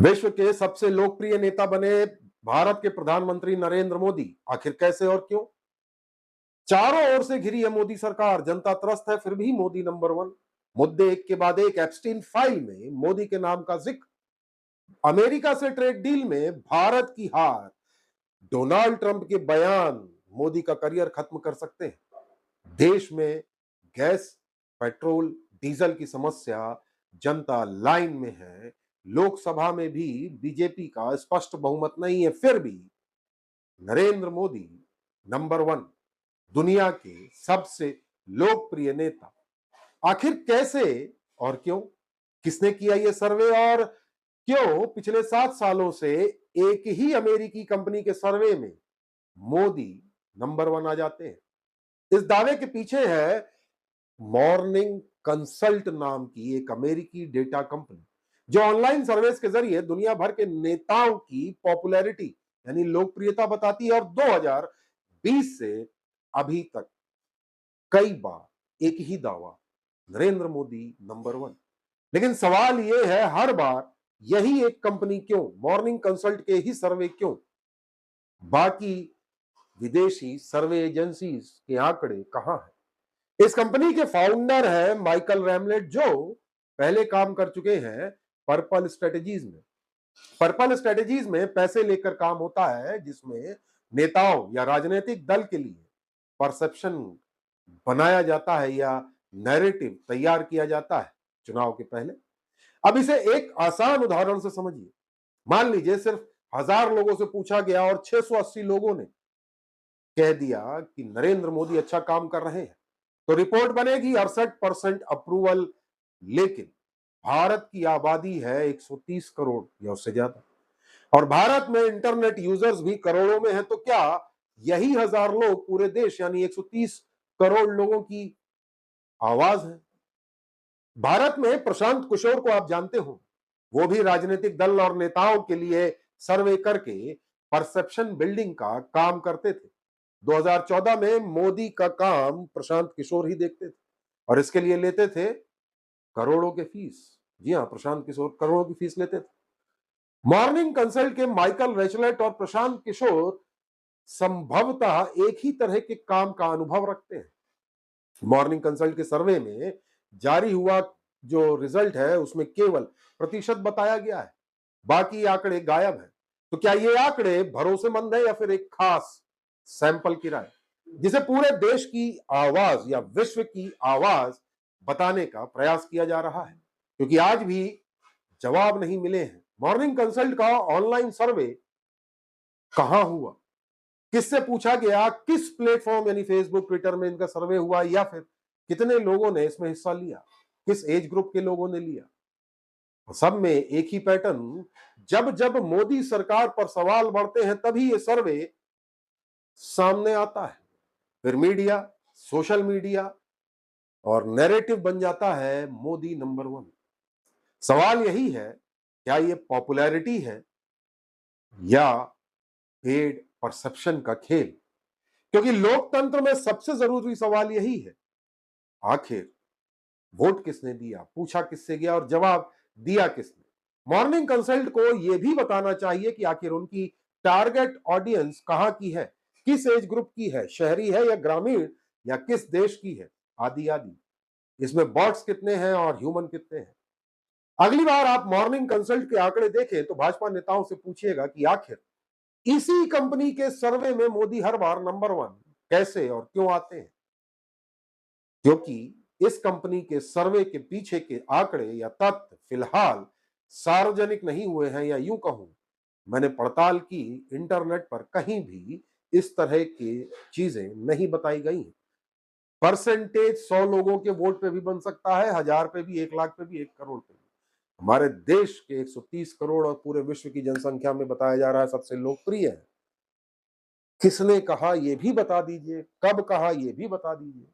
विश्व के सबसे लोकप्रिय नेता बने भारत के प्रधानमंत्री नरेंद्र मोदी। आखिर कैसे और क्यों? चारों ओर से घिरी है मोदी सरकार, जनता त्रस्त है, फिर भी मोदी नंबर वन। मुद्दे एक के बाद एक। एप्स्टीन फाइल में मोदी के नाम का जिक्र, अमेरिका से ट्रेड डील में भारत की हार, डोनाल्ड ट्रंप के बयान मोदी का करियर खत्म कर सकते हैं। देश में गैस, पेट्रोल, डीजल की समस्या, जनता लाइन में है। लोकसभा में भी बीजेपी का स्पष्ट बहुमत नहीं है, फिर भी नरेंद्र मोदी नंबर वन, दुनिया के सबसे लोकप्रिय नेता। आखिर कैसे और क्यों? किसने किया ये सर्वे और क्यों पिछले 7 सालों से एक ही अमेरिकी कंपनी के सर्वे में मोदी नंबर वन आ जाते हैं? इस दावे के पीछे है मॉर्निंग कंसल्ट नाम की एक अमेरिकी डेटा कंपनी, जो ऑनलाइन सर्वेस के जरिए दुनिया भर के नेताओं की पॉपुलैरिटी यानी लोकप्रियता बताती है। और 2020 से अभी तक कई बार एक ही दावा, नरेंद्र मोदी नंबर वन। लेकिन सवाल यह है, हर बार यही एक कंपनी क्यों? मॉर्निंग कंसल्ट के ही सर्वे क्यों? बाकी विदेशी सर्वे एजेंसीज के आंकड़े कहां हैं? इस कंपनी के फाउंडर है माइकल रैमलेट, जो पहले काम कर चुके हैं पर्पल स्ट्रेटेजीज में। पर्पल स्ट्रेटेजीज में पैसे लेकर काम होता है, जिसमें नेताओं या राजनीतिक दल के लिए परसेप्शन बनाया जाता है या नैरेटिव तैयार किया जाता है चुनाव के पहले। अब इसे एक आसान उदाहरण से समझिए। मान लीजिए सिर्फ 1000 लोगों से पूछा गया और 680 लोगों ने कह दिया कि नरेंद्र मोदी अच्छा काम कर रहे हैं, तो रिपोर्ट बनेगी 68% अप्रूवल। लेकिन भारत की आबादी है 130 करोड़ या उससे ज्यादा, और भारत में इंटरनेट यूजर्स भी करोड़ों में है। तो क्या यही 1000 लोग पूरे देश यानी 130 करोड़ लोगों की आवाज है? भारत में प्रशांत किशोर को आप जानते हो, वो भी राजनीतिक दल और नेताओं के लिए सर्वे करके परसेप्शन बिल्डिंग का काम करते थे। 2014 में मोदी का काम प्रशांत किशोर ही देखते थे और इसके लिए लेते थे करोड़ों के फीस। जी हाँ, प्रशांत किशोर करोड़ों की फीस लेते थे। मॉर्निंग कंसल्ट के माइकल रेचलेट और प्रशांत किशोर संभवतः एक ही तरह के काम का अनुभव रखते हैं। मॉर्निंग कंसल्ट के सर्वे में जारी हुआ जो रिजल्ट है, उसमें केवल प्रतिशत बताया गया है, बाकी आंकड़े गायब हैं। तो क्या ये आंकड़े भरोसेमंद है या फिर एक खास सैंपल की राय, जिसे पूरे देश की आवाज या विश्व की आवाज बताने का प्रयास किया जा रहा है? क्योंकि आज भी जवाब नहीं मिले हैं। मॉर्निंग कंसल्ट का ऑनलाइन सर्वे कहां हुआ, किससे पूछा गया, किस प्लेटफॉर्म यानी फेसबुक, ट्विटर में इनका सर्वे हुआ, या फिर कितने लोगों ने इसमें हिस्सा लिया, किस एज ग्रुप के लोगों ने लिया? सब में एक ही पैटर्न, जब जब मोदी सरकार पर सवाल बढ़ते हैं तभी ये सर्वे सामने आता है। फिर मीडिया, सोशल मीडिया और नैरेटिव बन जाता है मोदी नंबर वन। सवाल यही है, क्या ये पॉपुलैरिटी है या पेड परसेप्शन का खेल? क्योंकि लोकतंत्र में सबसे जरूरी सवाल यही है, आखिर वोट किसने दिया, पूछा किससे गया और जवाब दिया किसने? मॉर्निंग कंसल्ट को यह भी बताना चाहिए कि आखिर उनकी टारगेट ऑडियंस कहां की है, किस एज ग्रुप की है, शहरी है या ग्रामीण, या किस देश की है, आदि आदि। इसमें बॉट्स कितने हैं और ह्यूमन कितने हैं? अगली बार आप मॉर्निंग कंसल्ट के आंकड़े देखें तो भाजपा नेताओं से पूछिएगा कि आखिर इसी कंपनी के सर्वे में मोदी हर बार नंबर वन कैसे और क्यों आते हैं? क्योंकि इस कंपनी के सर्वे के पीछे के आंकड़े या तथ्य फिलहाल सार्वजनिक नहीं हुए हैं, या यूं कहूं, मैंने पड़ताल की, इंटरनेट पर कहीं भी इस तरह की चीजें नहीं बताई गई हैं। परसेंटेज 100 लोगों के वोट पे भी बन सकता है, 1000 पे भी, 1 लाख पे भी, 1 करोड़ पे भी। हमारे देश के 130 करोड़ और पूरे विश्व की जनसंख्या में बताया जा रहा है सबसे लोकप्रिय है। किसने कहा ये भी बता दीजिए, कब कहा ये भी बता दीजिए।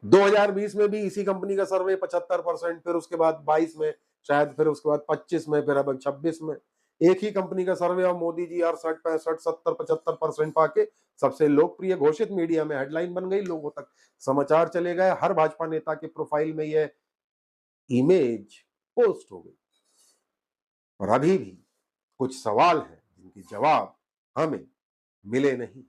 2020 में भी इसी कंपनी का सर्वे 75%, फिर उसके बाद 22 में शायद, फिर उसके बाद 25 में, फिर अब 26 में एक ही कंपनी का सर्वे और मोदी जी 68, 65, 70, 75% पाके सबसे लोकप्रिय घोषित। मीडिया में हेडलाइन बन गई, लोगों तक समाचार चले गए, हर भाजपा नेता के प्रोफाइल में यह इमेज पोस्ट हो गई। और अभी भी कुछ सवाल हैं जिनके जवाब हमें मिले नहीं।